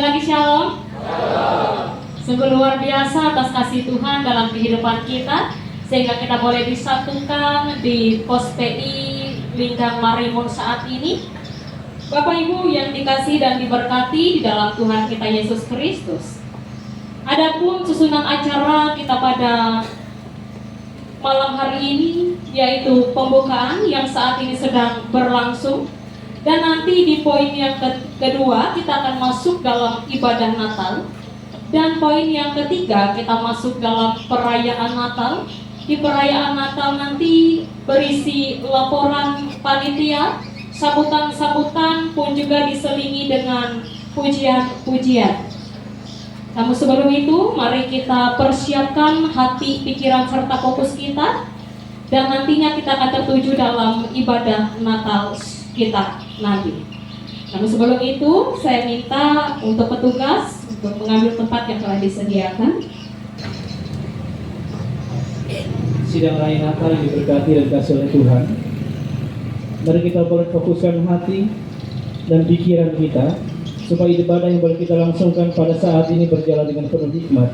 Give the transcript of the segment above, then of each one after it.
lagi shalom. Sungguh luar biasa atas kasih Tuhan dalam kehidupan kita, sehingga kita boleh disatukan di Pos PI Linggang Marimun saat ini. Bapak Ibu yang dikasih dan diberkati di dalam Tuhan kita Yesus Kristus. Adapun susunan acara kita pada malam hari ini, yaitu pembukaan yang saat ini sedang berlangsung. Dan nanti di poin yang kedua kita akan masuk dalam ibadah Natal. Dan poin yang ketiga kita masuk dalam perayaan Natal. Di perayaan Natal nanti berisi laporan panitia, sambutan-sambutan pun juga diselingi dengan pujian-pujian. Namun sebelum itu, mari kita persiapkan hati, pikiran, serta fokus kita. Dan nantinya kita akan tertuju dalam ibadah Natal kita nanti. Namun sebelum itu, saya minta untuk petugas untuk mengambil tempat yang telah disediakan. Sidang Raya Natal yang diberkati dan dikasihi oleh Tuhan. Mari kita boleh fokuskan hati dan pikiran kita supaya ibadah yang boleh kita langsungkan pada saat ini berjalan dengan penuh hikmat.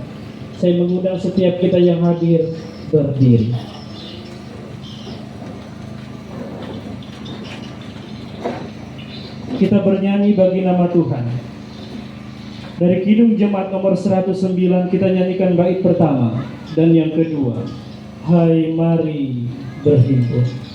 Saya mengundang setiap kita yang hadir berdiri. Kita bernyanyi bagi nama Tuhan. Dari Kidung Jemaat nomor 109 kita nyanyikan bait pertama dan yang kedua. Hai mari berhimpun.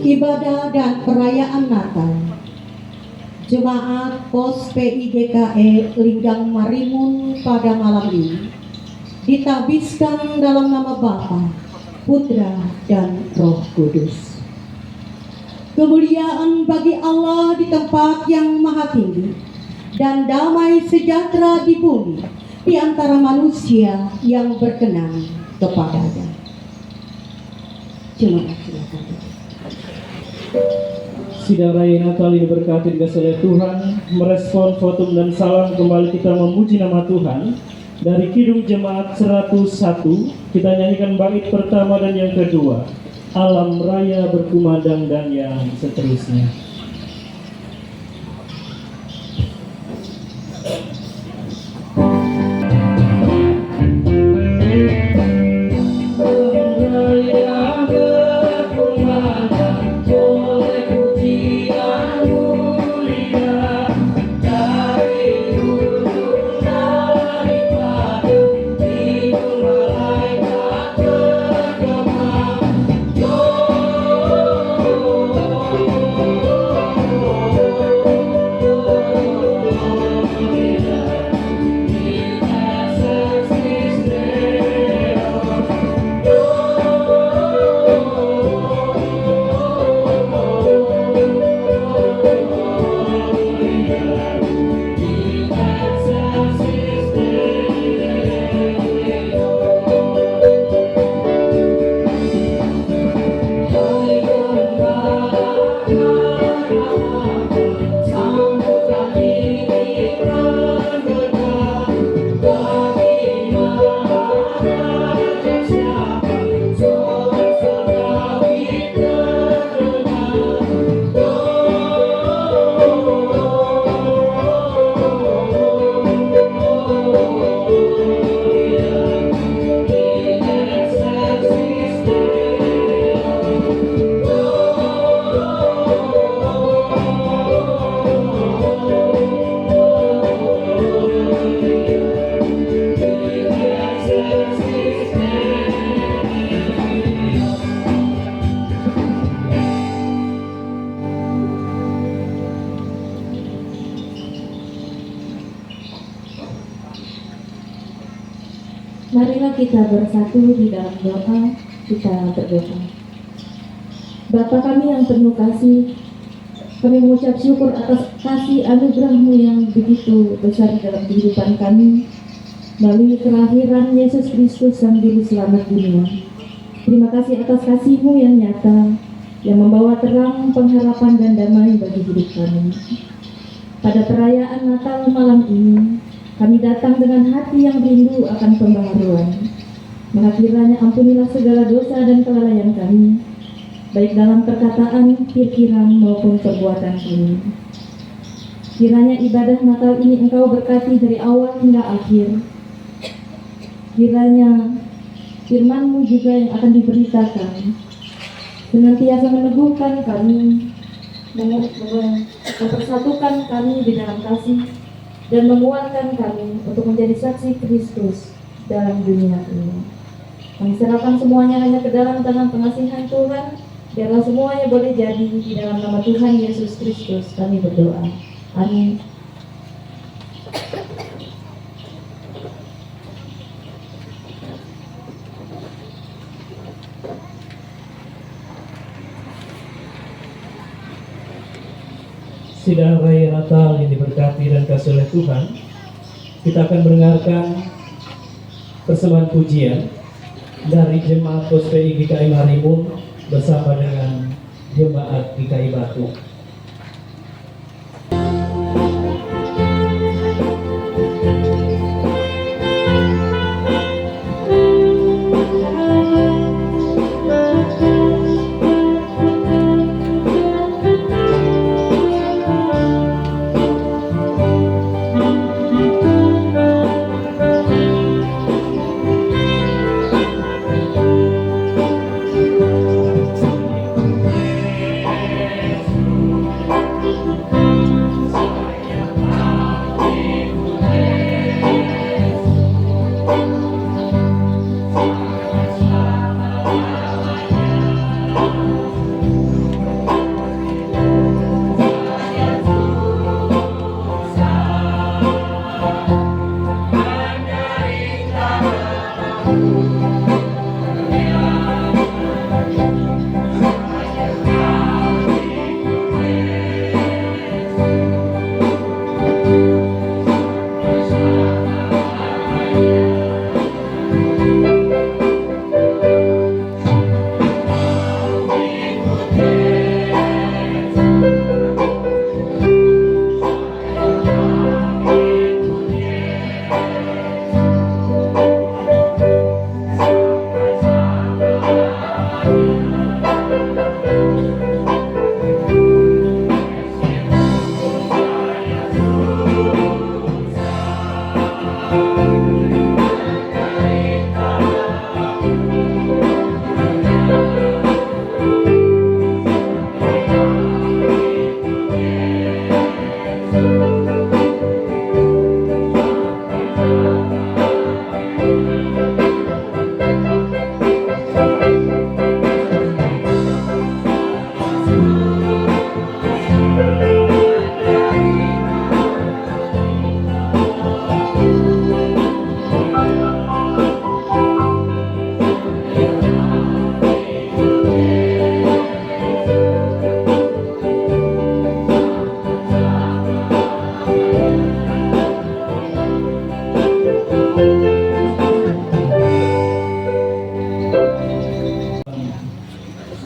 Ibadah dan perayaan Natal Jemaat Pos PI DKE Linggang Marimun pada malam ini ditabiskan dalam nama Bapa, Putra, dan Roh Kudus. Kemuliaan bagi Allah di tempat yang maha tinggi dan damai sejahtera di bumi di antara manusia yang berkenan kepadanya. Jemaat silakan. Sidang Raya Natal ini diberkati dan dikasihi oleh Tuhan. Merespon votum dan salam kembali kita memuji nama Tuhan. Dari Kidung Jemaat 101 kita nyanyikan bait pertama dan yang kedua, Alam Raya Berkumandang, dan yang seterusnya. Oh Marilah kita bersatu di dalam doa, kita berdoa. Bapa kami yang penuh kasih, kami mengucap syukur atas kasih anugerah-Mu yang begitu besar dalam kehidupan kami, melalui kelahiran Yesus Kristus Sang Juru Selamat dunia. Terima kasih atas kasih-Mu yang nyata, yang membawa terang, pengharapan, dan damai bagi hidup kami. Pada perayaan Natal malam ini, kami datang dengan hati yang rindu akan pembaharuan. Maka kiranya ampunilah segala dosa dan kelalaian kami, baik dalam perkataan, pikiran, maupun perbuatan kami. Kiranya ibadah Natal ini Engkau berkati dari awal hingga akhir. Kiranya firman-Mu juga yang akan diberitakan senantiasa meneguhkan kami, mempersatukan kami di dalam kasih, dan menguatkan kami untuk menjadi saksi Kristus dalam dunia ini. Kami serahkan semuanya hanya ke dalam tangan pengasihan Tuhan, biarlah semuanya boleh jadi di dalam nama Tuhan Yesus Kristus kami berdoa. Amin. Sidang Raya Natal yang diberkati dan kasih oleh Tuhan, kita akan mendengarkan persembahan pujian dari Jemaat KOSPI GKI Marimun bersama dengan Jemaat GKI Batu.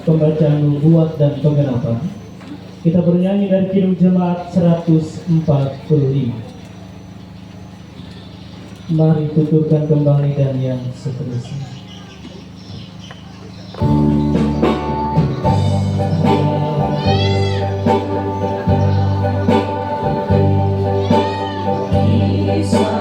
Pembacaan nubuat dan penggenapan. Kita bernyanyi dari Kidung Jemaat 145. Mari tuturkan kembali dan yang seterusnya. Yesus,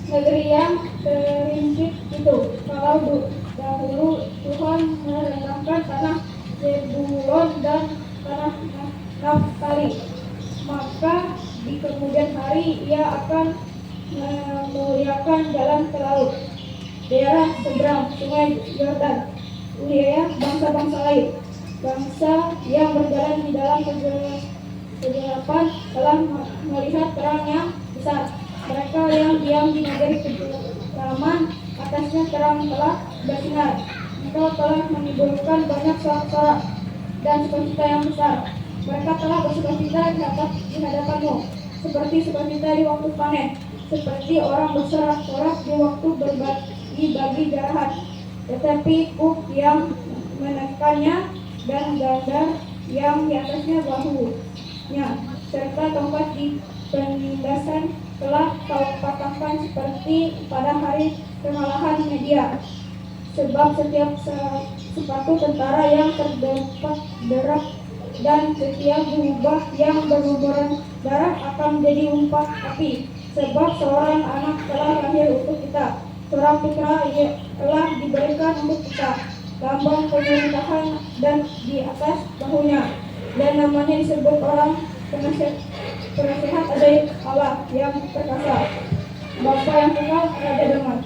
negeri yang terimpit itu. Kalau dahulu Tuhan merendahkan tanah Zebulon dan tanah Naftali, maka di kemudian hari Ia akan memuliakan jalan ke laut, daerah seberang sungai Yordan, wilayah bangsa-bangsa lain. Bangsa yang berjalan di dalam kegelapan telah melihat terang yang besar. Mereka yang diam di negeri kekelaman, atasnya terang telah bersinar. Engkau telah menimbulkan banyak sorak-sorak dan sukacita yang besar. Mereka telah bersukacita di hadapanmu, seperti sukacita di waktu panen, seperti orang bersorak-sorak di waktu berbagi jarahan. Tetapi kuk yang menekannya dan gandar yang di atasnya bahunya, serta tongkat di penindasan telah kau patahkan seperti pada hari kemalahan media. Sebab setiap sepatu tentara yang terdapat derap dan setiap jubah yang berlumuran darah akan menjadi umpat api. Sebab seorang anak telah lahir untuk kita, seorang putra telah diberikan untuk kita. Lambang pemerintahan dan di atas bahunya, dan namanya disebut orang penasehat ajaib, Allah yang perkasa, Bapa yang kekal, Raja Damai.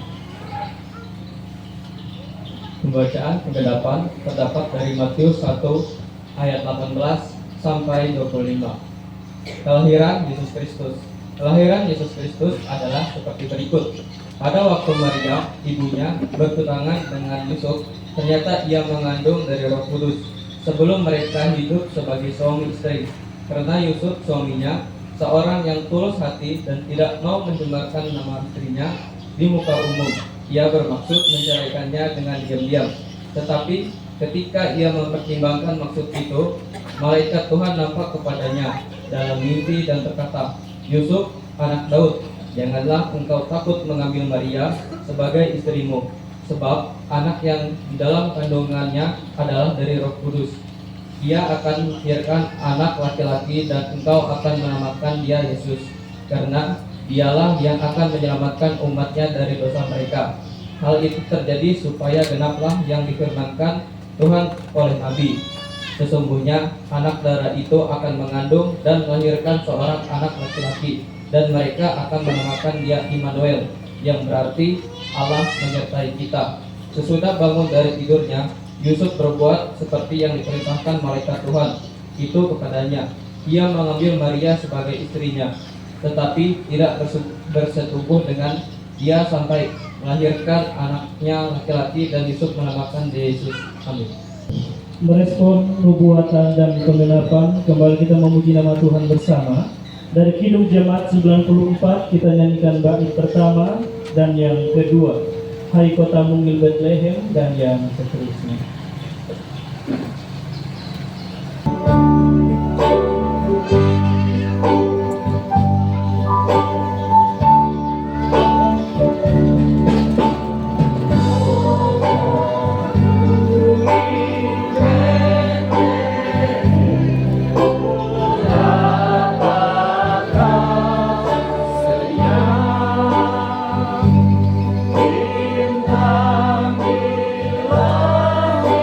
Pembacaan ke-8 terdapat dari Matius 1 ayat 18 sampai 25. Kelahiran Yesus Kristus. Kelahiran Yesus Kristus adalah seperti berikut. Pada waktu Maria, ibunya, bertunangan dengan Yusuf, ternyata ia mengandung dari Roh Kudus sebelum mereka hidup sebagai suami istri. Karena Yusuf suaminya seorang yang tulus hati dan tidak mau mencemarkan nama istrinya di muka umum, ia bermaksud menceraikannya dengan diam-diam. Tetapi ketika ia mempertimbangkan maksud itu, malaikat Tuhan nampak kepadanya dalam mimpi dan berkata, "Yusuf, anak Daud, janganlah engkau takut mengambil Maria sebagai istrimu, sebab anak yang di dalam kandungannya adalah dari Roh Kudus. Ia akan melahirkan anak laki-laki dan engkau akan menamakan dia Yesus, karena dialah yang akan menyelamatkan umatnya dari dosa mereka." Hal itu terjadi supaya genaplah yang difirmankan Tuhan oleh Nabi. Sesungguhnya anak darah itu akan mengandung dan melahirkan seorang anak laki-laki, dan mereka akan menamakan dia Immanuel, yang berarti Allah menyertai kita. Sesudah bangun dari tidurnya, Yusuf berbuat seperti yang diperintahkan malaikat Tuhan itu kepadanya. Ia mengambil Maria sebagai istrinya, tetapi tidak bersetubuh dengan dia sampai melahirkan anaknya laki-laki, dan Yusuf menamakan dia Yesus. Amin. Merespon nubuatan dan penggenapan, kembali kita memuji nama Tuhan bersama. Dari Kidung Jemaat 94 kita nyanyikan bait pertama dan yang kedua, Hai Kota Mungil Bethlehem, dan yang seterusnya. Bintang di langit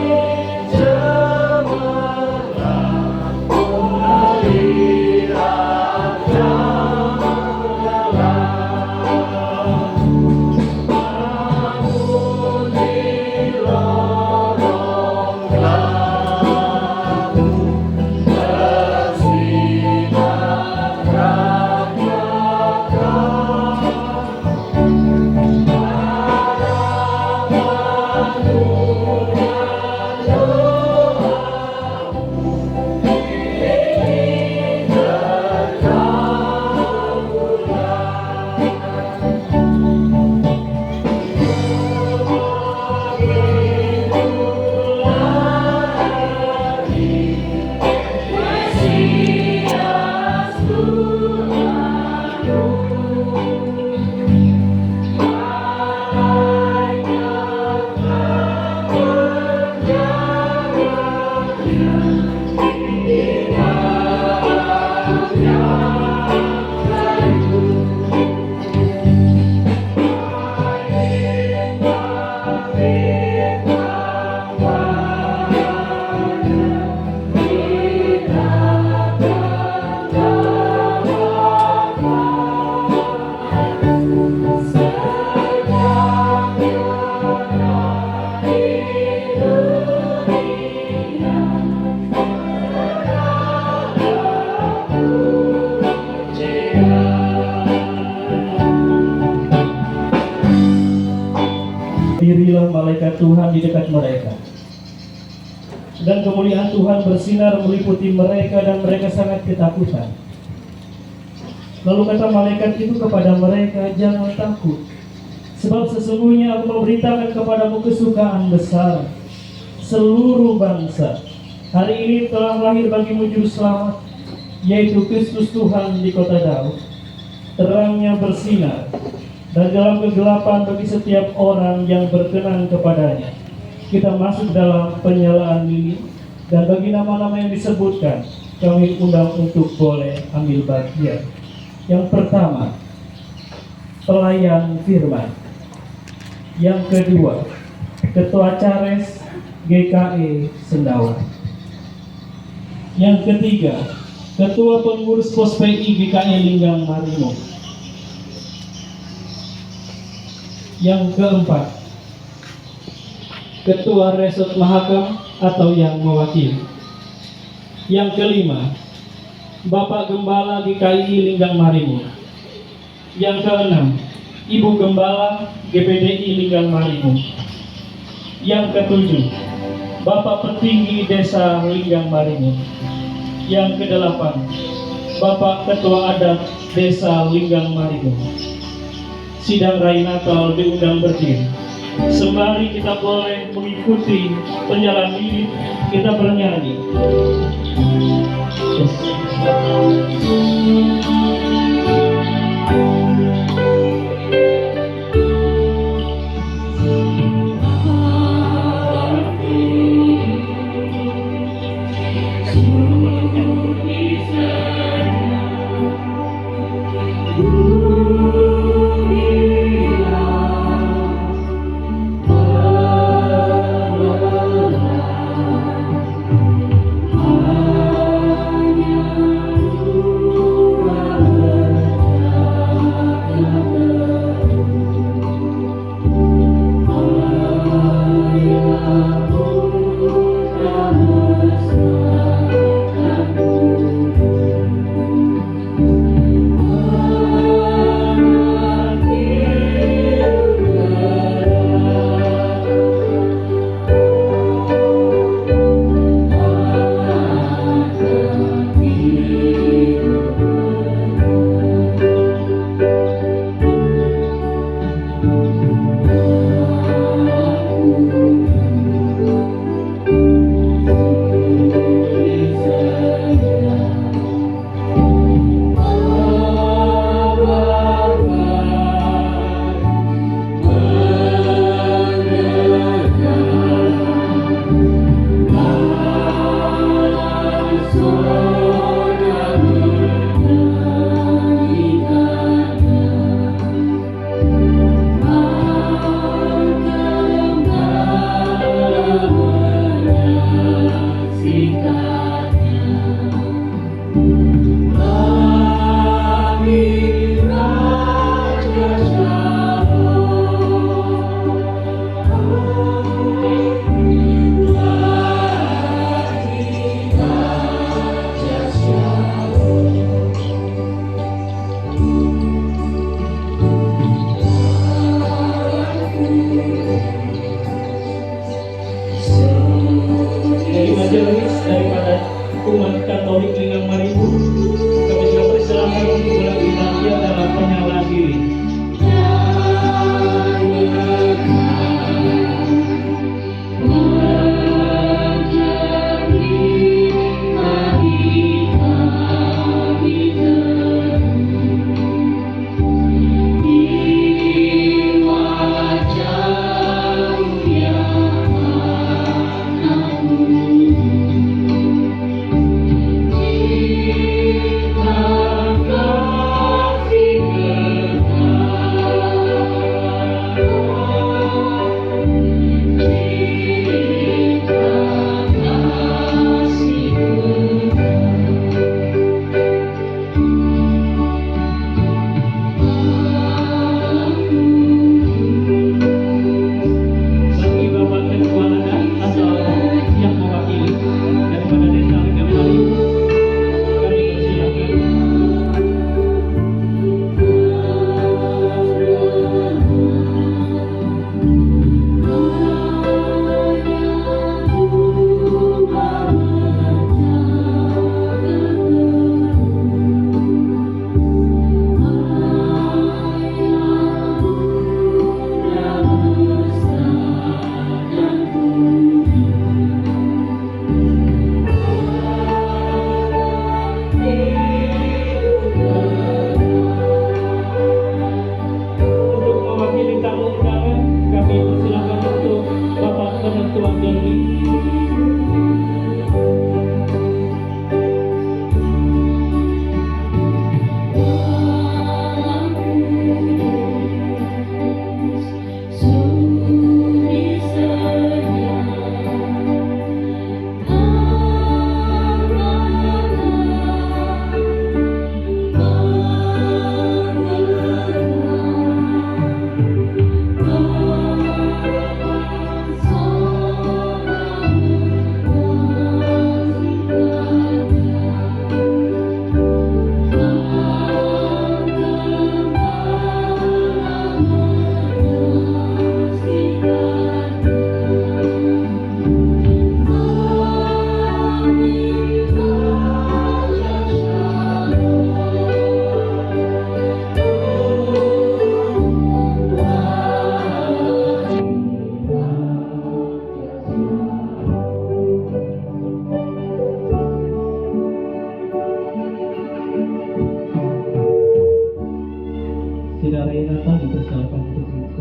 Dirilah malaikat Tuhan di dekat mereka. Dan kemuliaan Tuhan bersinar meliputi mereka dan mereka sangat ketakutan. Lalu kata malaikat itu kepada mereka, "Jangan takut, sebab sesungguhnya aku memberitakan kepadamu kesukaan besar. Seluruh bangsa hari ini telah lahir bagimu juru selamat, yaitu Kristus Tuhan di kota Daud. Terangnya bersinar dan dalam kegelapan bagi setiap orang yang berkenan kepadanya." Kita masuk dalam penyalaan lilin, dan bagi nama-nama yang disebutkan kami undang untuk boleh ambil bagian. Yang pertama, pelayan firman. Yang kedua, Ketua Cares GKE Sendawa. Yang ketiga, Ketua Pengurus Pos PI GKE Linggang Marimon. Yang keempat, Ketua Resort Mahakam atau yang mewakili. Yang kelima, Bapak Gembala GKI Linggang Marimon. Yang keenam, Ibu Gembala GPDI Linggang Marimon. Yang ketujuh, Bapak Petinggi Desa Linggang Marimon. Yang kedelapan, Bapak Ketua Adat Desa Linggang Marimon. Sidang Rai Natal diundang berdiri. Sembari kita boleh mengikuti penyalaan lilin, kita bernyanyi.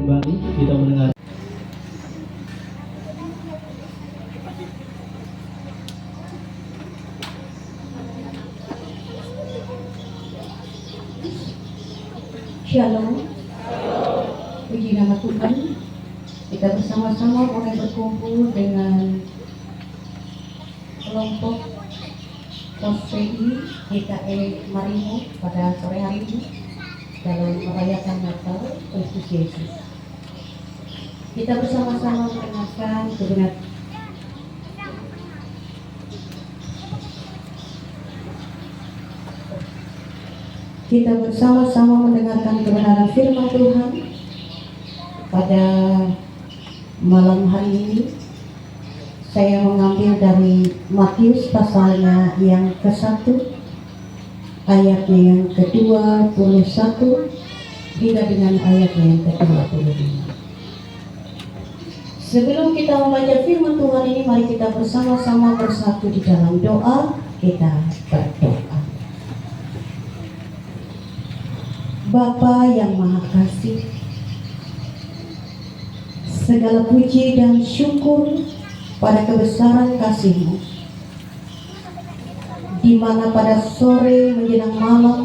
kembali kita mendengar. Shalom. Puji nama Tuhan. Kita bersama-sama mulai berkumpul dengan kelompok POSPI GKE Marimur pada sore hari ini dalam merayakan Natal Kristus Yesus. Kita bersama-sama mendengarkan kebenaran. Kita bersama-sama mendengarkan kebenaran firman Tuhan pada malam hari ini. Saya mengambil dari Matius pasalnya yang ke-1, ayatnya yang ke-21 hingga dengan ayatnya yang ke-25. Sebelum kita membaca firman Tuhan ini, mari kita bersama-sama bersatu di dalam doa. Kita berdoa. Bapa yang Maha Kasih, segala puji dan syukur pada kebesaran kasih-Mu, di mana pada sore menjelang malam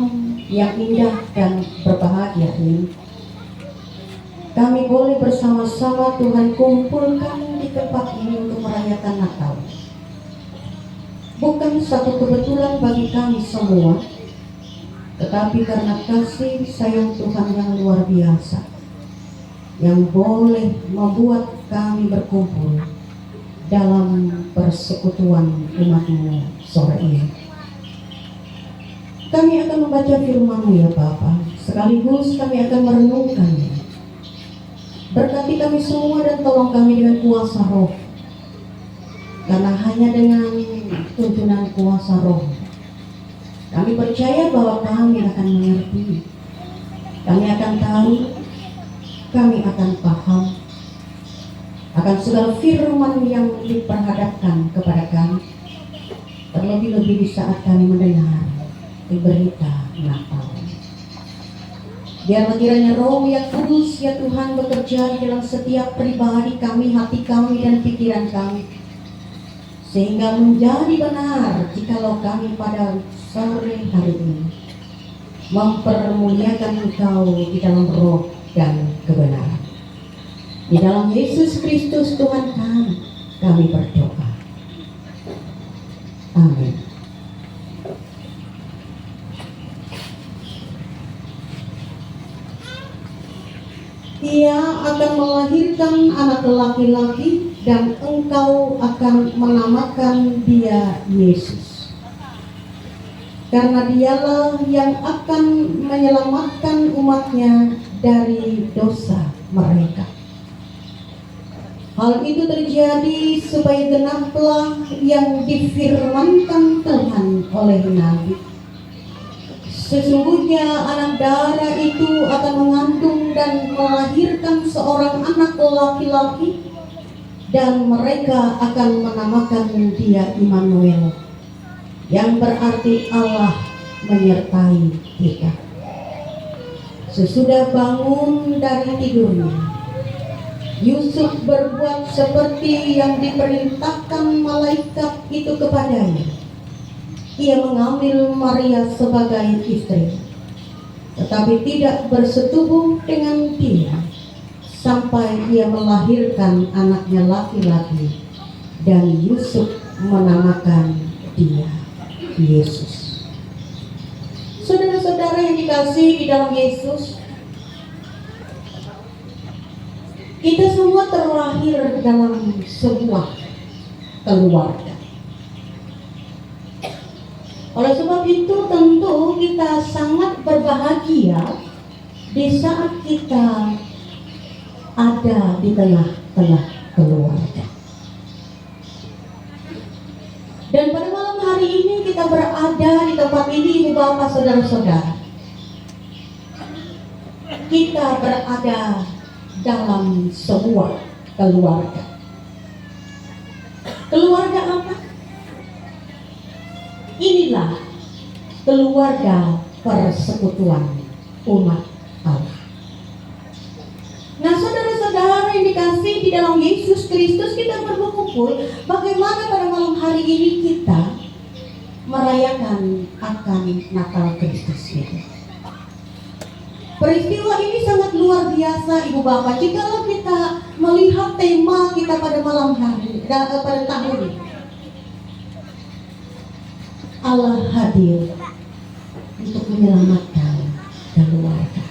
yang indah dan berbahagia ini, kami boleh bersama-sama Tuhan kumpulkan di tempat ini untuk merayakan Natal. Bukan satu kebetulan bagi kami semua, tetapi karena kasih sayang Tuhan yang luar biasa, yang boleh membuat kami berkumpul dalam persekutuan umat-Mu sore ini. Kami akan membaca firman-Mu ya Bapa, sekaligus kami akan merenungkannya. Berkati kami semua dan tolong kami dengan kuasa roh, karena hanya dengan tuntunan kuasa roh kami percaya bahwa kami akan mengerti, kami akan tahu, kami akan paham akan segala firman yang diperhadapkan kepada kami, terlebih-lebih di saat kami mendengar berita Natal. Biarlah kiranya Roh yang Kudus ya Tuhan bekerja di dalam setiap pribadi kami, hati kami dan pikiran kami, sehingga menjadi benar jikalau kami pada sore hari ini mempermuliakan Engkau di dalam roh dan kebenaran. Di dalam Yesus Kristus Tuhan kami berdoa. Amin. Ia akan melahirkan anak laki-laki dan engkau akan menamakan dia Yesus. Karena dialah yang akan menyelamatkan umatnya dari dosa mereka. Hal itu terjadi supaya genaplah yang difirmankan Tuhan oleh Nabi. Sesungguhnya anak darah itu akan mengandung dan melahirkan seorang anak laki-laki, dan mereka akan menamakan dia Immanuel, yang berarti Allah menyertai kita. Sesudah bangun dari tidurnya, Yusuf berbuat seperti yang diperintahkan malaikat itu kepadanya. Ia mengambil Maria sebagai istri, tetapi tidak bersetubuh dengan dia sampai ia melahirkan anaknya laki-laki, dan Yusuf menamakan dia Yesus. Saudara-saudara yang dikasihi di dalam Yesus, kita semua terlahir dalam sebuah keluarga. Oleh sebab itu tentu kita sangat berbahagia di saat kita ada di tengah-tengah keluarga. Dan pada malam hari ini kita berada di tempat ini, Ibu Bapak, saudara-saudara. Kita berada dalam sebuah keluarga. Keluarga apa? Inilah keluarga persekutuan umat Allah. Nah, saudara, saudara yang dikasih di dalam Yesus Kristus, kita berkumpul. Bagaimana pada malam hari ini kita merayakan akan Natal Kristus itu? Peristiwa ini sangat luar biasa, Ibu Bapak. Jikalau kita melihat tema kita pada malam hari, pada tahun ini, Allah hadir untuk menyelamatkan keluarga.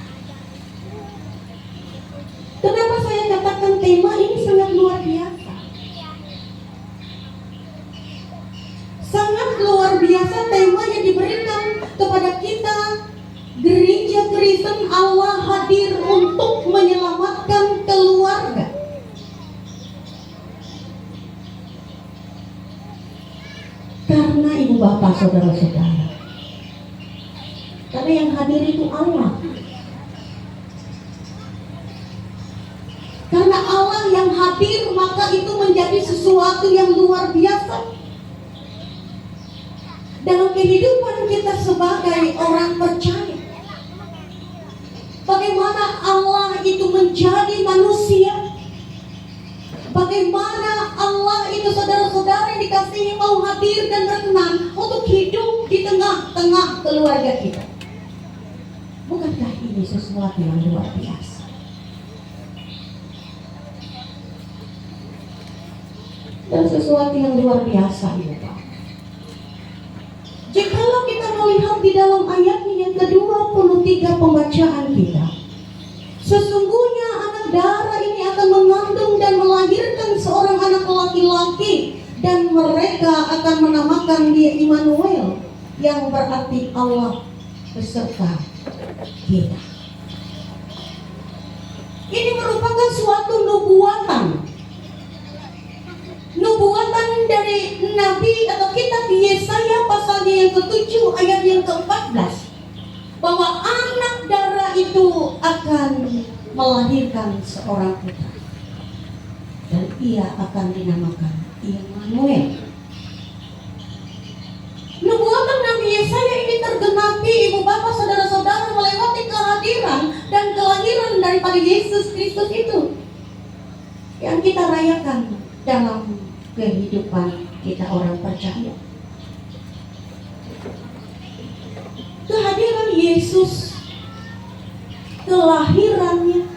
Kenapa saya katakan tema ini sangat luar biasa? Sangat luar biasa tema yang diberikan kepada kita, gereja Kristen. Allah hadir untuk menyelamatkan keluarga. Karena Ibu Bapak, saudara-saudara, karena yang hadir itu Allah. Karena Allah yang hadir, maka itu menjadi sesuatu yang luar biasa dalam kehidupan kita sebagai orang percaya. Bagaimana Allah itu menjadi manusia, bagaimana Allah itu, saudara-saudara yang dikasihi, mau hadir dan berkenan untuk hidup di tengah-tengah keluarga kita. Bukankah ini sesuatu yang luar biasa? Dan sesuatu yang luar biasa, ya Pak. Jikalau kita melihat di dalam ayatnya yang ke-23 pembacaan kita, sesungguhnya anak darah ini akan mengandung dan melahirkan seorang anak laki-laki, dan mereka akan menamakan dia Immanuel, yang berarti Allah beserta kita. Ini merupakan suatu nubuatan dari Nabi atau kitab Yesaya pasalnya yang ke-7 ayat yang ke-14, bahwa anak darah itu akan melahirkan seorang putra dan ia akan dinamakan Immanuel. Nubuatan Nabi Yesaya ini tergenapi, Ibu Bapak, saudara-saudara, melewati kehadiran dan kelahiran daripada Yesus Kristus itu yang kita rayakan dalam kehidupan kita orang percaya. Kehadiran Yesus, kelahirannya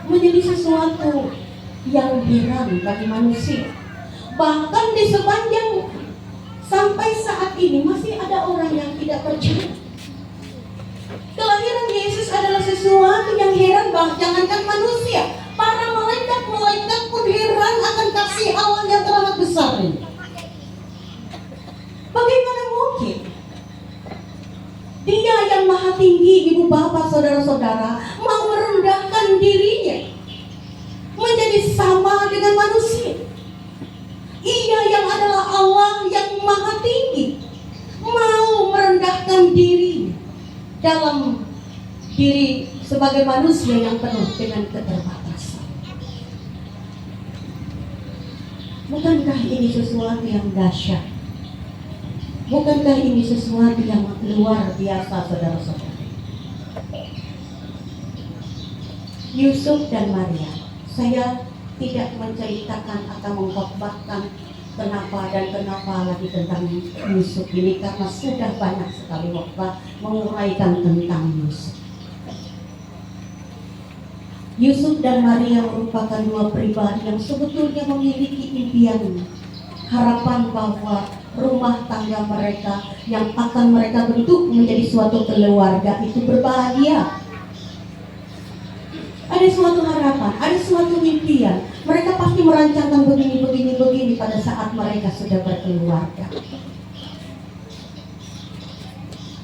menjadi sesuatu yang heran bagi manusia. Bahkan di sepanjang sampai saat ini masih ada orang yang tidak percaya. Kelahiran Yesus adalah sesuatu yang heran, jangankan manusia, para malaikat pun heran akan kasih Allah yang teramat besar ini. Bagaimana mungkin Dia yang maha tinggi, Ibu Bapak, saudara-saudara, mau merendahkan dirinya menjadi sama dengan manusia? Ia yang adalah Allah yang maha tinggi mau merendahkan diri dalam diri sebagai manusia yang penuh dengan keterbatasan. Bukankah ini sesuatu yang dahsyat? Bukankah ini sesuatu yang luar biasa, saudara-saudara? Yusuf dan Maria, saya tidak menceritakan atau mengkhotbahkan kenapa lagi tentang Yusuf ini, karena sudah banyak sekali khotbah menguraikan tentang Yusuf. Yusuf dan Maria merupakan dua pribadi yang sebetulnya memiliki impian, harapan bahwa rumah tangga mereka yang akan mereka bentuk menjadi suatu keluarga itu berbahagia. Ada suatu harapan, ada suatu impian. Mereka pasti merancangkan begini pada saat mereka sudah berkeluarga.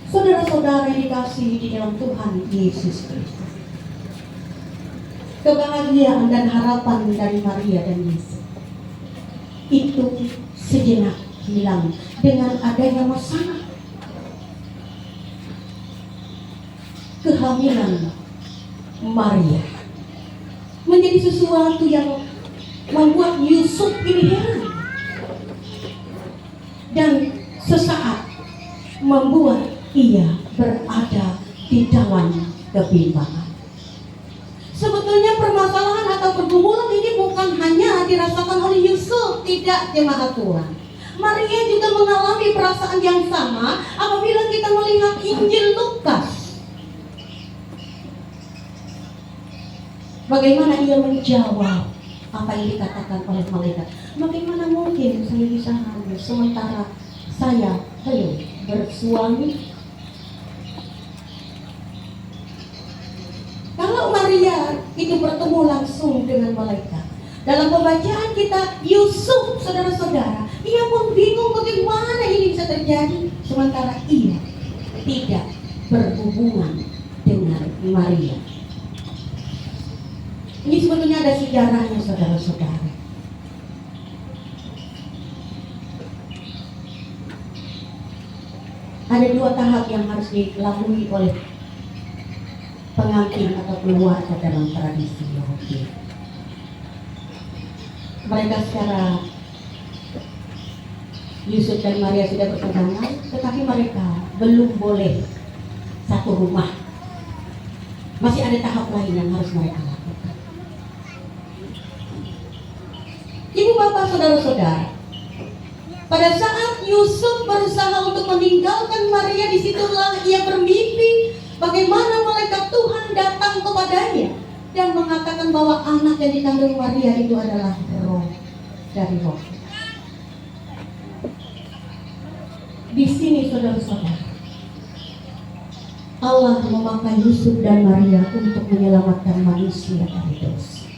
Saudara-saudara yang dikasihi di dalam Tuhan Yesus Kristus, kebahagiaan dan harapan dari Maria dan Yesus itu sejenak hilang dengan adanya masalah kehamilan Maria. Menjadi sesuatu yang membuat Yusuf ini heran, dan sesaat membuat ia berada di dalam kebimbangan. Sebetulnya permasalahan atau pergumulan ini bukan hanya dirasakan oleh Yusuf, tidak, jemaat Tuhan. Maria juga mengalami perasaan yang sama apabila kita melihat Injil Lukas. Bagaimana ia menjawab apa yang dikatakan oleh malaikat. Bagaimana mungkin saya bisa hamil sementara saya belum bersuami? Kalau Maria itu bertemu langsung dengan malaikat, dalam pembacaan kita Yusuf, saudara-saudara, ia pun bingung bagaimana ini bisa terjadi sementara ia tidak berhubungan dengan Maria. Ini sebetulnya ada sejarahnya, saudara-saudara. Ada dua tahap yang harus dilalui oleh pengantin atau keluarga dalam tradisi Yahudi. Mereka secara Yusuf dan Maria sudah bertunangan, tetapi mereka belum boleh satu rumah. Masih ada tahap lain yang harus mereka lakukan. Ibu bapak saudara-saudara, pada saat Yusuf berusaha untuk meninggalkan Maria, disitulah ia bermimpi bagaimana malaikat Tuhan datang kepadanya dan mengatakan bahwa anak yang dikandung Maria itu adalah roh dari Roh. Di sini saudara-saudara, Allah memakai Yusuf dan Maria untuk menyelamatkan manusia dari dosa.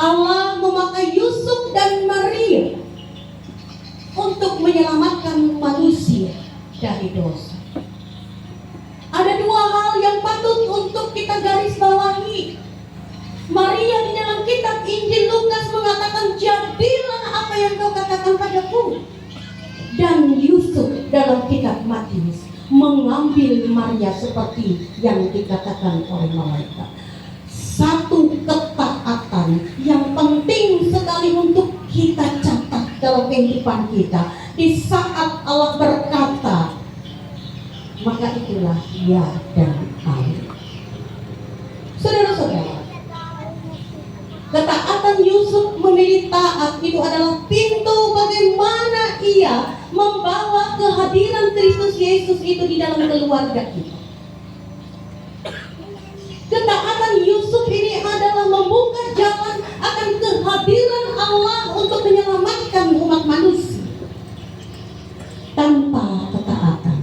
Allah memakai Yusuf dan Maria untuk menyelamatkan manusia dari dosa. Ada dua hal yang patut untuk kita garis bawahi. Maria di dalam kitab Injil Lukas mengatakan, jadilah apa yang kau katakan padaku. Dan Yusuf dalam kitab Matius mengambil Maria seperti yang dikatakan oleh malaikat. Satu ketaatan yang penting sekali untuk kita catat dalam kehidupan kita. Di saat Allah berkata, maka itulah ya dan amin. Saudara-saudara, ketaatan Yusuf memilih taat itu adalah pintu bagaimana ia membawa kehadiran Kristus Yesus itu di dalam keluarga kita. Ketaatan Yusuf ini adalah membuka jalan akan kehadiran Allah untuk menyelamatkan umat manusia. Tanpa ketaatan,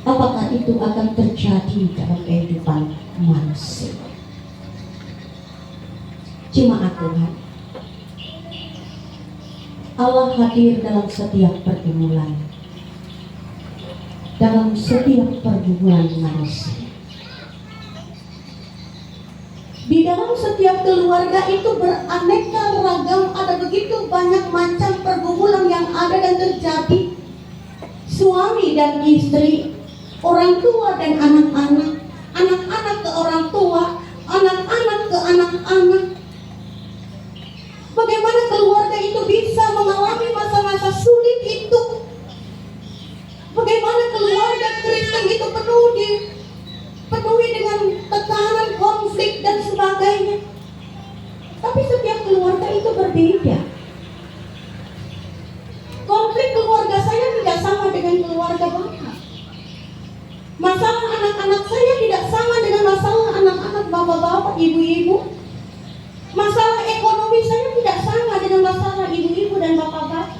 apakah itu akan terjadi dalam kehidupan manusia? Jemaat Tuhan, Allah hadir dalam setiap pergumulan, dalam setiap pergumulan manusia. Di dalam setiap keluarga itu beraneka ragam, ada begitu banyak macam pergumulan yang ada dan terjadi. Suami dan istri, orang tua dan anak-anak, anak-anak ke orang tua, anak-anak ke anak-anak. Bagaimana keluarga itu bisa mengalami masa-masa sulit itu? Bagaimana keluarga Kristen itu penuhi dengan tekanan, konflik dan sebagainya. Tapi setiap keluarga itu berbeda. Konflik keluarga saya tidak sama dengan keluarga Bapak. Masalah anak-anak saya tidak sama dengan masalah anak-anak bapak-bapak, ibu-ibu. Masalah ekonomi saya tidak sama dengan masalah ibu-ibu dan bapak-bapak.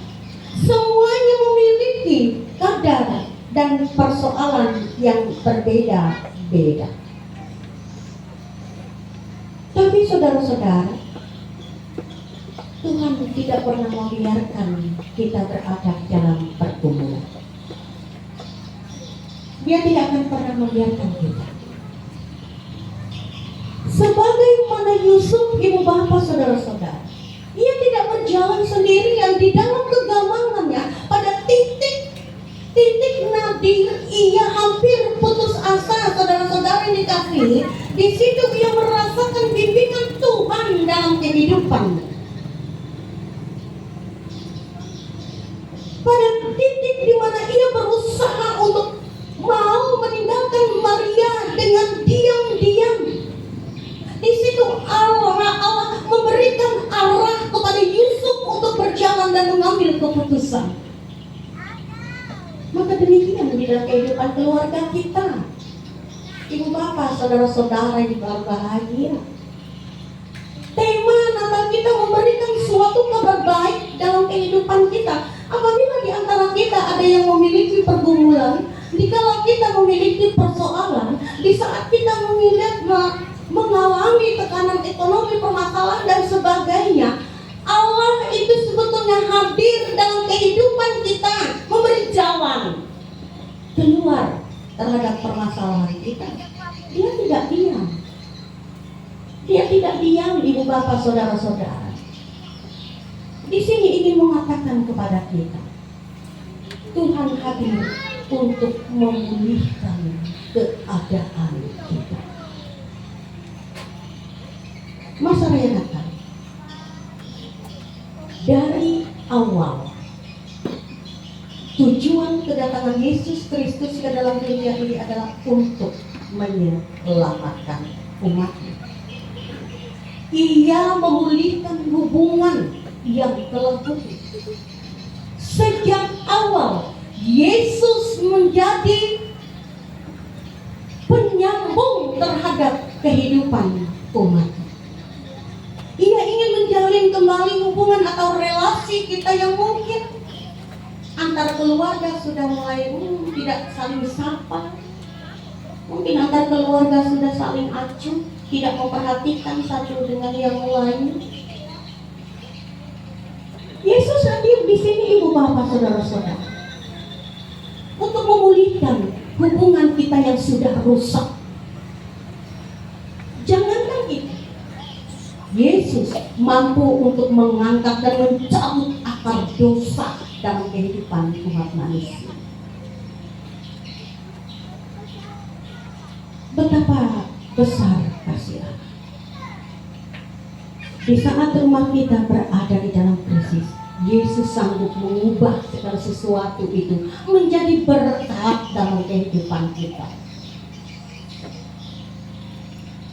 Semuanya memiliki kadar dan persoalan yang berbeda-beda. Tapi saudara-saudara, Tuhan tidak pernah membiarkan kita berada dalam pergumulan. Dia tidak akan pernah membiarkan kita. Sebagaimana Yusuf, ibu bapak, saudara-saudara, ia tidak berjalan sendirian di dalam kegamangannya. Pada titik nadir, ia hampir putus asa, saudara-saudara yang dikasihi. Di situ ia merasakan bimbingan Tuhan dalam kehidupannya. Pada titik di mana ia berusaha untuk mau meninggalkan Maria dengan diam-diam. mengambil keputusan. Maka demikian di dalam kehidupan keluarga kita. Ibu bapak, saudara-saudara yang berbahagia. Tema Natal kita memberikan suatu kabar baik dalam kehidupan kita. Apabila di antara kita ada yang memiliki pergumulan, dikala kita memiliki persoalan, di saat kita mengalami tekanan ekonomi, permasalahan dan sebagainya, Allah itu sebetulnya hadir dalam kehidupan kita, memberi jalan keluar terhadap permasalahan kita. Dia tidak diam. Dia tidak diam, ibu bapak, saudara-saudara. Di sini ingin mengatakan kepada kita, Tuhan hadir untuk memulihkan keadaan kita. Masa raya Natal dari awal, tujuan kedatangan Yesus Kristus ke dalam dunia ini adalah untuk menyelamatkan umatnya. Ia memulihkan hubungan yang telah putus. Sejak awal Yesus menjadi penyambung terhadap kehidupan umat. Ia ingin menjalin kembali hubungan atau relasi kita yang mungkin antara keluarga sudah mulai tidak saling sapa. Mungkin antar keluarga sudah saling acuh, tidak memperhatikan satu dengan yang lain. Yesus hadir di sini, ibu bapak, saudara-saudara, untuk memulihkan hubungan kita yang sudah rusak. Jangankan itu, Yesus mampu untuk mengangkat dan mencabut akar dosa dalam kehidupan umat manusia. Betapa besar kasih Allah. Di saat rumah kita berada di dalam krisis, Yesus sanggup mengubah segala sesuatu itu menjadi berkat dalam kehidupan kita.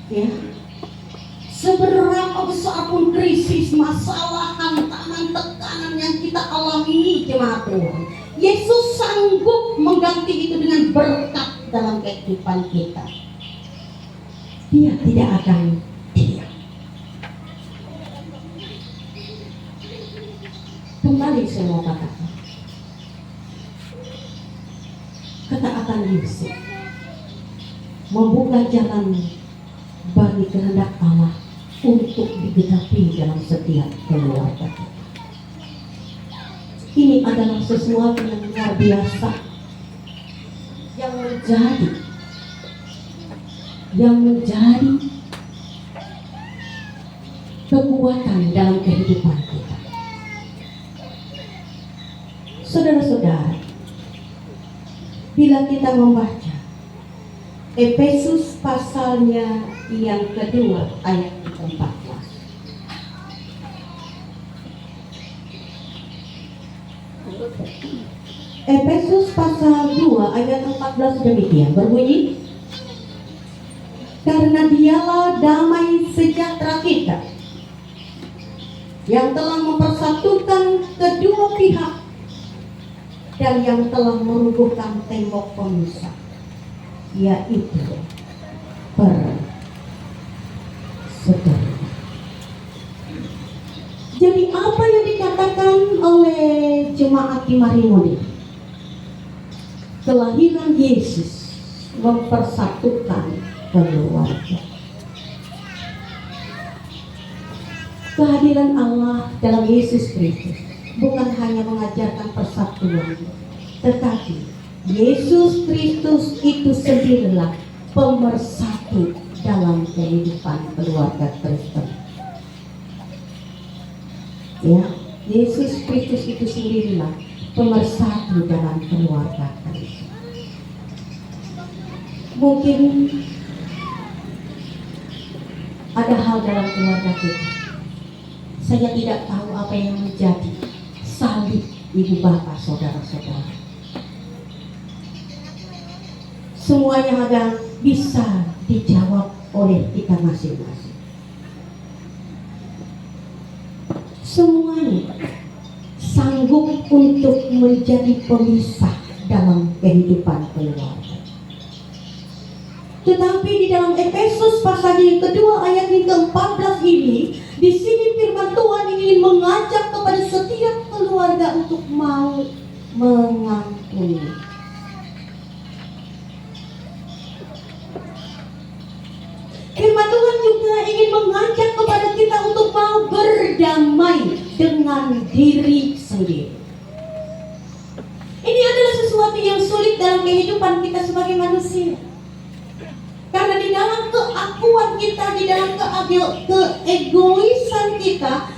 Ya, seberapa besar pun krisis, masalah, hantaman, tekanan yang kita alami, jemaat Tuhan, Yesus sanggup mengganti itu dengan berkat dalam kehidupan kita. Dia tidak akan diam. Kembali semua katakan, ketaatan Yesus membuka jalan bagi kehendak Allah untuk digenapi dalam setiap keluarga kita. Ini adalah sesuatu yang luar biasa yang menjadi kekuatan dalam kehidupan kita. Saudara-saudara, bila kita membaca Efesus pasalnya yang kedua ayat 14, Efesus pasal 2 ayat 14 demikian berbunyi, karena dialah damai sejahtera kita yang telah mempersatukan kedua pihak dan yang telah merubuhkan tembok pemisah, yaitu persaudaraan. Jadi apa yang dikatakan oleh jemaat di Marimoni? Kelahiran Yesus mempersatukan keluarga. Kehadiran Allah dalam Yesus Kristus bukan hanya mengajarkan persatuan, tetapi Yesus Kristus itu sendirilah pemersatu dalam kehidupan keluarga Kristen. Ya, Yesus Kristus itu sendirilah pemersatu dalam keluarga Kristen. Mungkin ada hal dalam keluarga kita, saya tidak tahu apa yang menjadi salib ibu bapak, saudara-saudara. Semuanya agar bisa dijawab oleh kita masing-masing. Semuanya sanggup untuk menjadi pemisah dalam kehidupan keluarga. Tetapi di dalam Efesus pasal yang kedua ayat yang ke-14 ini, di sini firman Tuhan ingin mengajak kepada setiap keluarga untuk mau mengampuni. Firman Tuhan juga ingin mengajak kepada kita untuk mau berdamai dengan diri sendiri. Ini adalah sesuatu yang sulit dalam kehidupan kita sebagai manusia. Karena di dalam keakuan kita, di dalam keegoisan kita,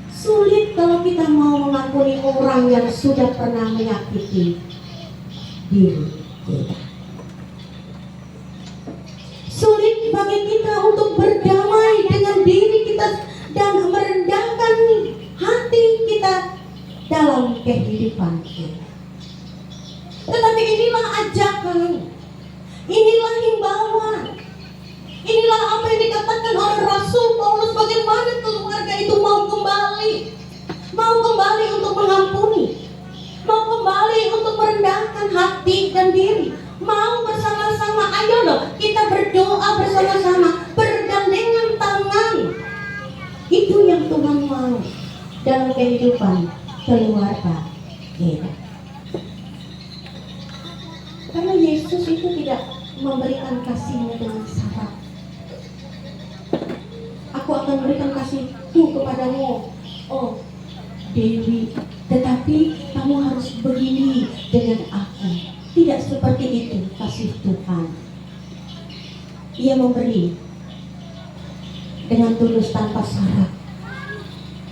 sulit kalau kita mau mengakui orang yang sudah pernah menyakiti diri kita. Sulit bagi kita untuk berdamai dengan diri kita dan merendahkan hati kita dalam kehidupan kita. Tetapi inilah ajakan, inilah himbauan, inilah apa yang dikatakan oleh Rasul Paulus, bagaimana keluarga itu mau kembali untuk mengampuni, mau kembali untuk merendahkan hati dan diri, mau bersama-sama. Ayo loh, kita berdoa bersama-sama, bergandengan tangan. Itu yang Tuhan mau dalam kehidupan keluarga kita. Karena Yesus itu tidak memberikan kasih-Nya dengan syarat. Aku akan berikan kasih-Ku kepadamu, oh Dewi, tetapi kamu harus begini dengan aku. Tidak seperti itu kasih Tuhan. Ia memberi dengan tulus tanpa syarat.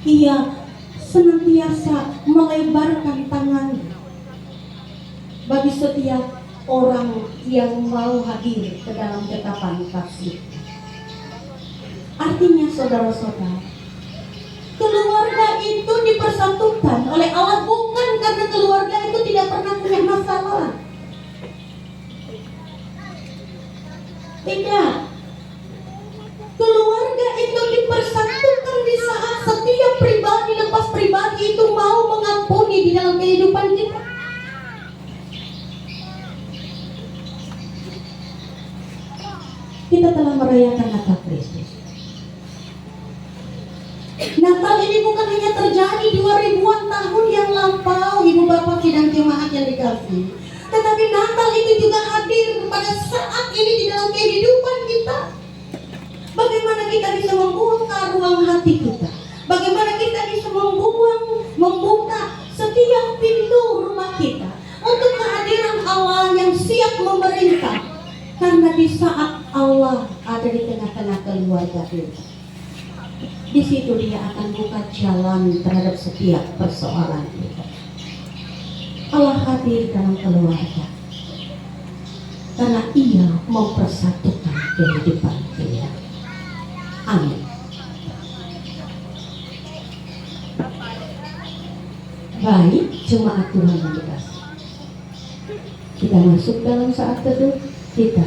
Ia senantiasa melebarkan tangan bagi setiap orang yang mau hadir ke dalam dekapan kasih. Artinya saudara-saudara, keluarga itu dipersatukan oleh Allah bukan karena keluarga itu tidak pernah punya masalah. Tidak. Keluarga itu dipersatukan di saat setiap pribadi lepas pribadi itu mau mengampuni di dalam kehidupan kita. Kita telah merayakan Natal Kristus. Natal ini bukan hanya terjadi 2000-an tahun yang lampau, Ibu Bapak sidang jemaat yang dikasihi, tetapi Natal itu juga hadir pada saat ini di dalam kehidupan kita. Bagaimana kita bisa membuka ruang hati kita, bagaimana kita bisa membuka setiap pintu rumah kita untuk kehadiran Allah yang siap memerintah. Karena di saat Allah ada di tengah-tengah keluarga kita, di situ Dia akan buka jalan terhadap setiap persoalan kita. Allah hadir dalam keluarga karena Ia mempersatukan kehidupan kita. Amin. Baik, jemaat Tuhan yang dikasihi, kita masuk dalam saat teduh. Kita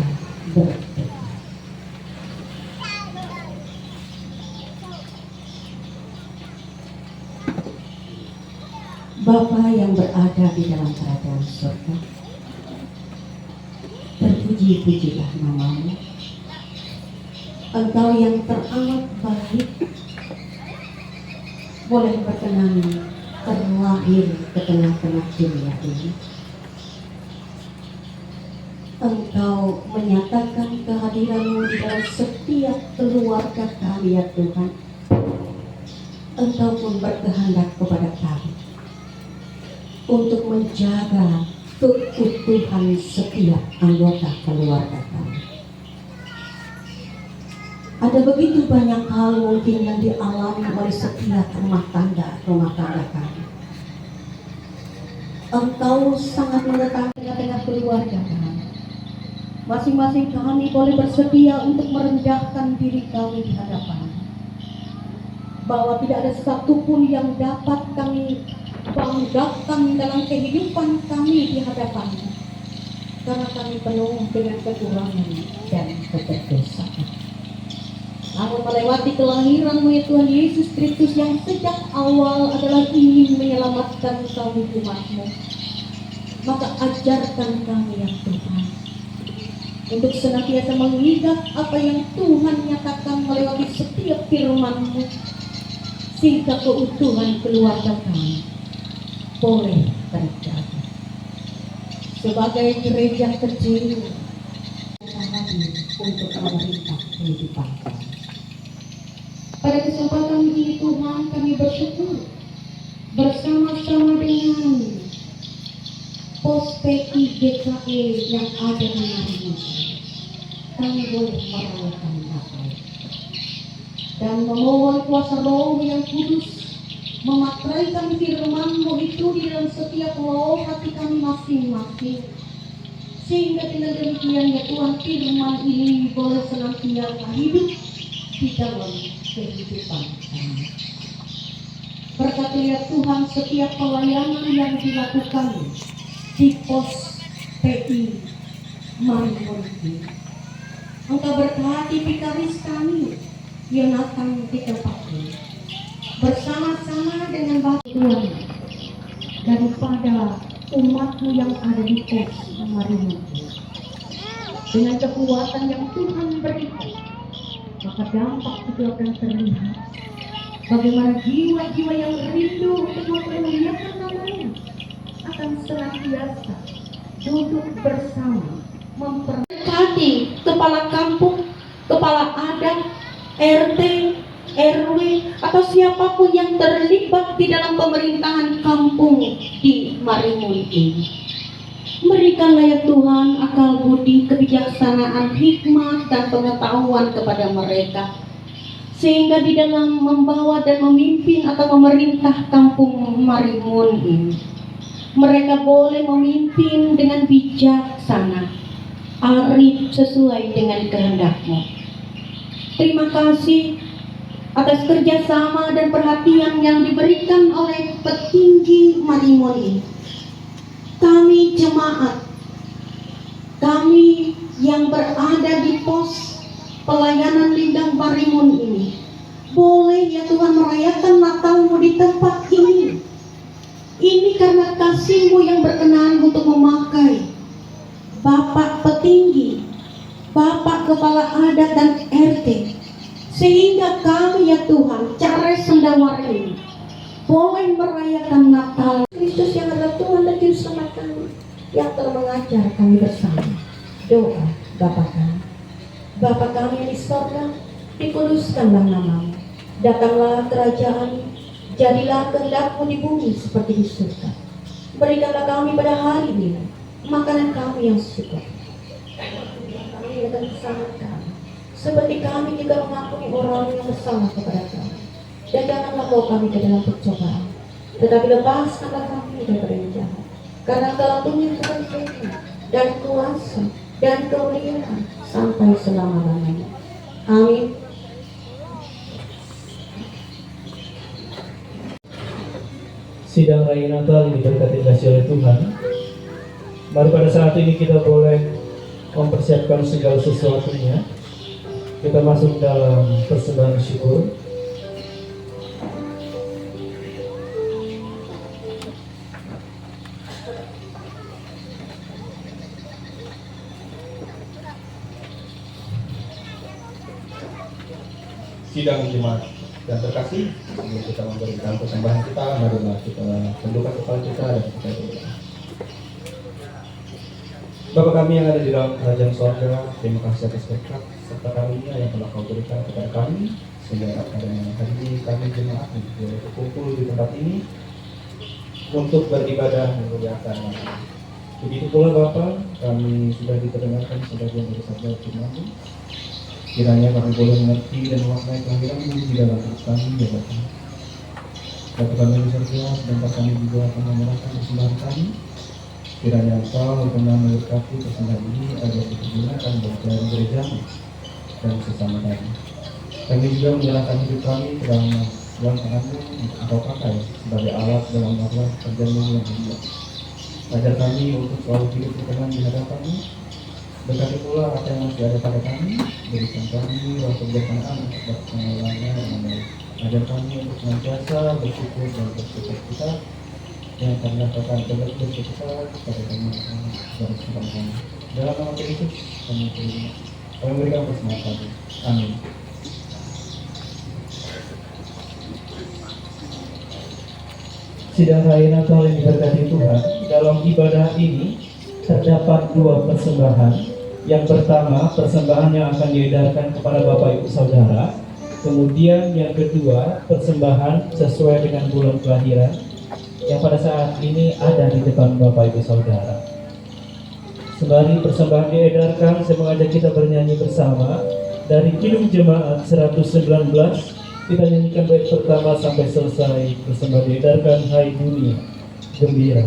berdoa. Bapa yang berada di dalam kerajaan surga, terpuji-pujilah nama-Mu. Engkau yang teramat baik, boleh berkenan terlahir ke tengah-tengah dunia ini. Engkau menyatakan kehadiran-Mu di dalam setiap keluarga kami, ya Tuhan. Engkau pun berkehendak kepada kami untuk menjaga keutuhan setiap anggota keluarga kami. Ada begitu banyak hal mungkin yang dialami oleh setiap rumah tangga kami. Engkau sangat mengetahui tengah-tengah keluarga kami. Masing-masing kami boleh bersedia untuk merendahkan diri kami di hadapan, bahwa tidak ada satupun yang dapat kami banggakan dalam kehidupan kami di hadapan, karena kami penuh dengan kekurangan dan keterbedaan. Namun melewati kelahiran-Mu ya Tuhan Yesus Kristus yang sejak awal adalah ingin menyelamatkan kami umat-Mu, maka ajarkan kami ya Tuhan untuk senantiasa mengingat apa yang Tuhan nyatakan melewati setiap firman-Mu, sehingga keutuhan keluarga kami boleh terjaga. Sebagai gereja kecil, kita hadir untuk memerintah kehidupan kami. Pada kesempatan ini Tuhan, kami bersyukur bersama-sama dengan pos PI GKE yang ada di Indonesia, kami boleh merayakan Natal dan memohon kuasa Roh yang kudus mematraikan firman-Mu itu di dalam setiap roh hati kami masing-masing, sehingga dengan demikian ya Tuhan, firman ini boleh senantiasa hidup di dalam kehidupan kami. Berkati ya Tuhan setiap pelayanan yang dilakukan di pos PI Marimun ini. Engkau berkati vikaris kami Yonatan di tempat ini, bersama-sama dengan Bapak Tuhan daripada umat-Mu yang ada di pos Marimun ini. Dengan kekuatan yang Tuhan berikan, maka dampak itu akan terlihat. Bagaimana jiwa-jiwa yang rindu untuk memuliakan nama-Nya akan senantiasa duduk bersama memberkati kepala kampung, kepala adat, RT, RW, atau siapapun yang terlibat di dalam pemerintahan kampung di Marimun ini. Berikanlah ya Tuhan akal budi, kebijaksanaan, hikmat, dan pengetahuan kepada mereka, sehingga di dalam membawa dan memimpin atau memerintah kampung Marimun ini, mereka boleh memimpin dengan bijaksana, arif sesuai dengan kehendak-Mu. Terima kasih atas kerjasama dan perhatian yang diberikan oleh petinggi Marimun ini. Kami jemaat, kami yang berada di pos pelayanan Linggang Marimun ini, boleh ya Tuhan merayakan Natal-Mu di tempat ini. Ini karena kasih-Mu yang berkenan untuk memakai Bapak petinggi, Bapak kepala adat dan RT, sehingga kami ya Tuhan Cares Sendawar ini boleh merayakan Natal Kristus yang adalah Tuhan dan Juru Selamat kami, yang telah mengajar kami bersama. Doa Bapa kami. Bapa kami yang di sorga, dikuduskanlah nama-Mu. Datanglah kerajaan, jadilah kehendak-Mu di bumi seperti di surga. Berikanlah kami pada hari ini makanan kami yang cukup. Kami akan bersama kami, seperti kami juga mengampuni orang yang bersalah kepada kami. Dan janganlah bawa kami ke dalam percobaan, tetapi lepaskanlah kami daripada yang jahat. Karena Engkau punya kerajaan dan kuasa dan kemuliaan sampai selama-lamanya. Amin. Sidang Raya Natal yang diberkati kasih oleh Tuhan. Mari pada saat ini kita boleh mempersiapkan segala sesuatunya. Kita masuk dalam persembahan syukur. Sidang jemaat yang terkasih, sebelum kita memberikan persembahan kita, marilah kita tundukkan kepala kita dan kita berdoa. Bapa kami yang ada di dalam kerajaan sorga, terima kasih atas berkat serta karunia yang telah Kau berikan kepada kami, sehingga pada hari ini kami jemaat boleh berkumpul di tempat ini untuk beribadah memuliakan Nama. Begitu pula Bapa, kami sudah diperdengarkan sebagian dari sabda firman-Mu. Kiranya kami boleh mengerti dan memaknai kelahiran-Mu di dalam hidup kami, ya Bapa. Bapa kami di surga, sebentar kami juga akan menyerahkan persembahan kami. Kiranya Engkau benar memberkati persembahan ini agar dipergunakan bagi gereja-Mu dan sesama kami. Kami juga menyerahkan hidup kami ke dalam uang tangan-Mu untuk Engkau pakai sebagai alat dalam melakukan pekerjaan-Mu yang mulia. Ajar kami untuk selalu hidup berkenan di hadapan-Mu, Berkati pula apa yang masih ada pada kami, berikan kami roh kebijaksanaan untuk dapat mengelolanya dengan baik. Ajar kami untuk senantiasa bersyukur dan bersyukur kita, yang akan mendapatkan tobat bersyukur pada kami dan kepada kami. Dalam nama Kristus kami terima. Kami berikan persembahan. Amin. Sidang Raya Natal yang diberkati Tuhan, dalam ibadah ini terdapat dua persembahan. Yang pertama, persembahan yang akan diedarkan kepada Bapak Ibu Saudara. Kemudian yang kedua, persembahan sesuai dengan bulan kelahiran yang pada saat ini ada di depan Bapak Ibu Saudara. Sembari persembahan diedarkan, saya mengajak kita bernyanyi bersama dari Kidung Jemaat 119. Kita nyanyikan bait pertama sampai selesai. Persembahan diedarkan, hai dunia gembira.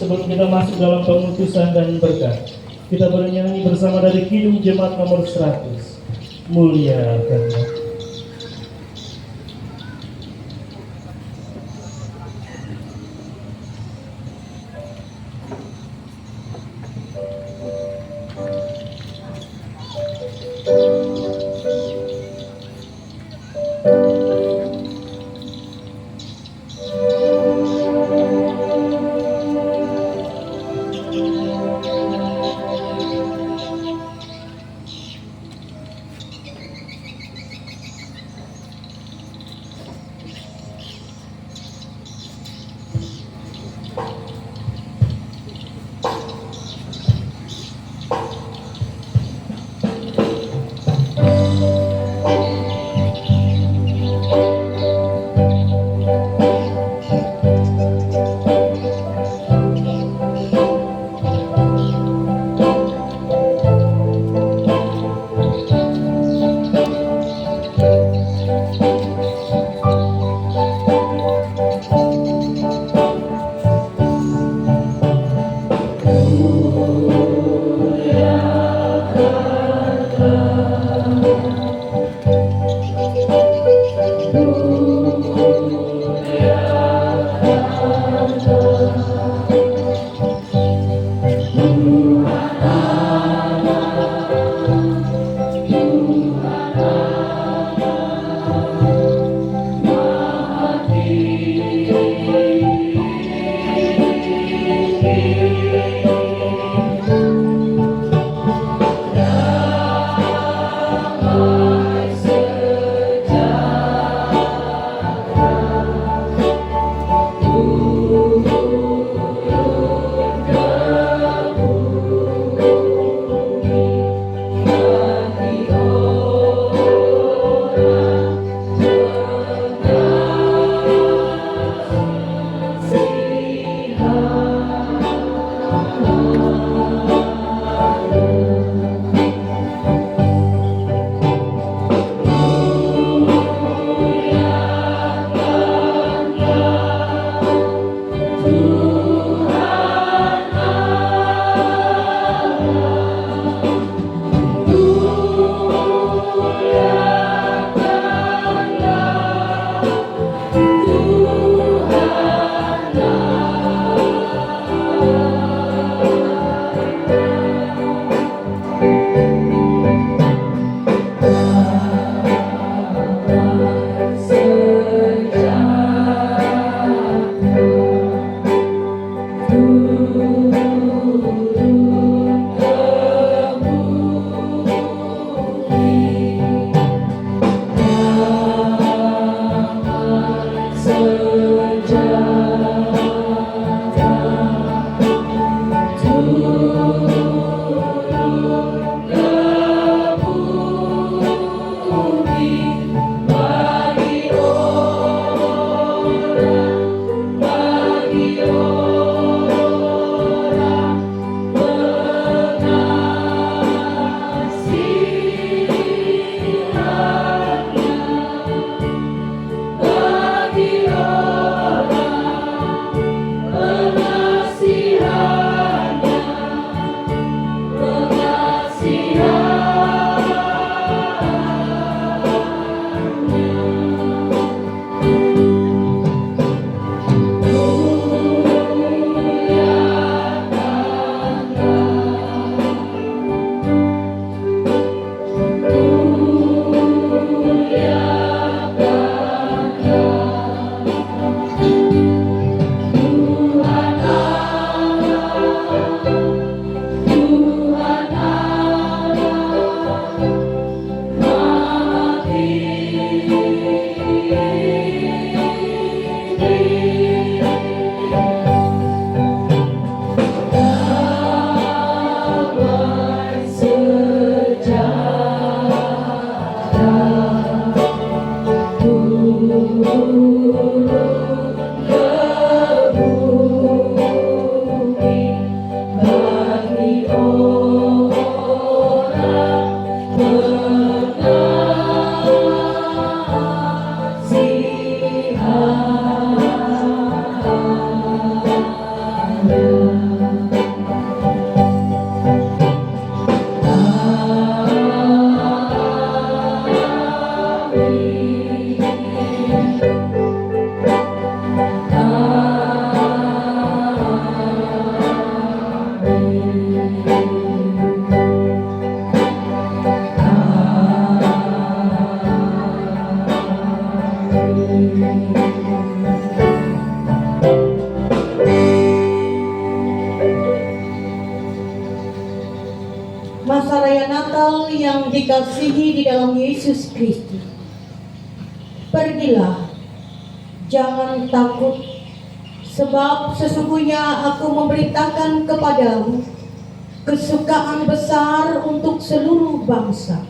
sebelum kita masuk dalam pengutusan dan berkat, kita bernyanyi bersama dari Kidung Jemaat nomor 100. Muliakanlah. masa raya Natal yang dikasihi di dalam Yesus Kristus. Pergilah, jangan takut, sebab sesungguhnya aku memberitakan kepadamu kesukaan besar untuk seluruh bangsa,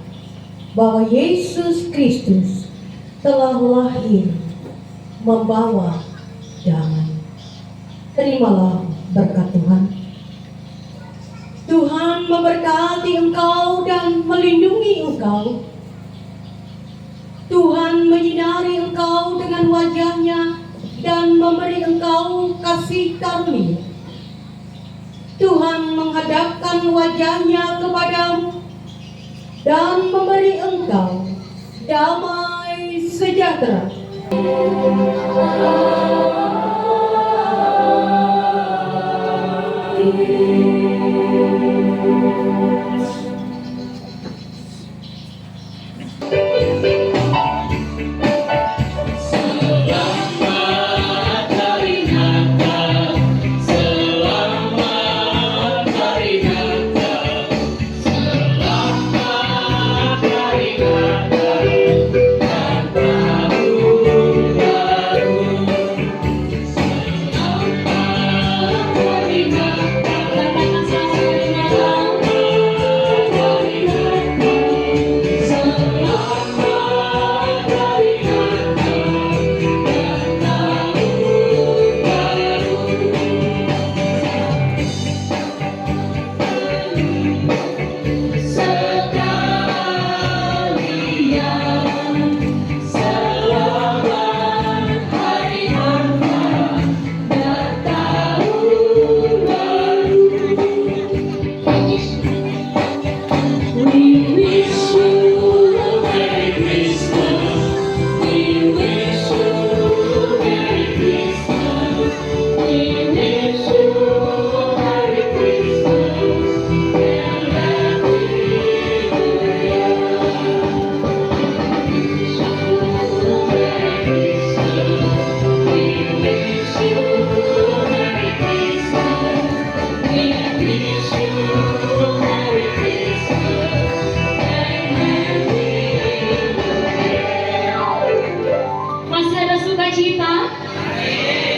bahwa Yesus Kristus telah lahir membawa damai. Terimalah berkat Tuhan. Tuhan memberkati engkau dan melindungi engkau. Tuhan menyinari engkau dengan wajahnya dan memberi engkau kasih karunia. Tuhan menghadapkan wajahnya kepadamu dan memberi engkau damai sejahtera.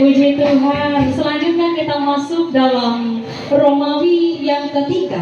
Puji Tuhan. Selanjutnya kita masuk dalam Romawi yang ketiga.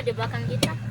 di belakang kita.